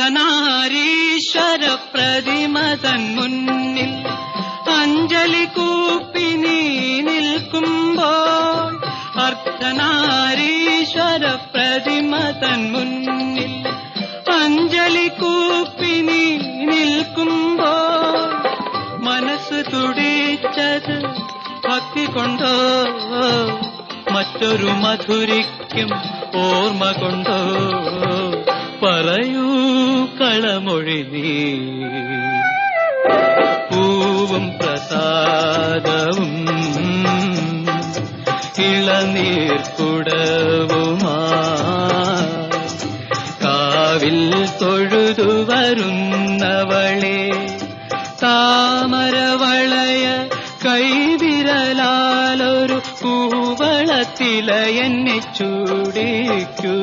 അർദ്ധനാരീശ്വര പ്രതിമ തൻ മുന്നിൽ അഞ്ജലി കൂപ്പി നീ നിൽക്കുമ്പോൾ, അർദ്ധനാരീശ്വര പ്രതിമ തൻ മുന്നിൽ അഞ്ജലി കൂപ്പി നീ നിൽക്കുമ്പോൾ, മനസ്സ് തുടിച്ചത് ഭക്തി കൊണ്ടോ മറ്റൊരു മധുരിക്കും ഓർമ്മ കൊണ്ടോ, പറയൂ കളമൊഴി നീ. പൂവും പ്രസാദവും ഇളനീർക്കുടവുമായി കാവിൽ തൊഴുതു വരുന്നവളെ, താമരവളയ കൈവിരലാലൊരു പൂവളത്തില എന്നെ ചൂടിക്കൂ.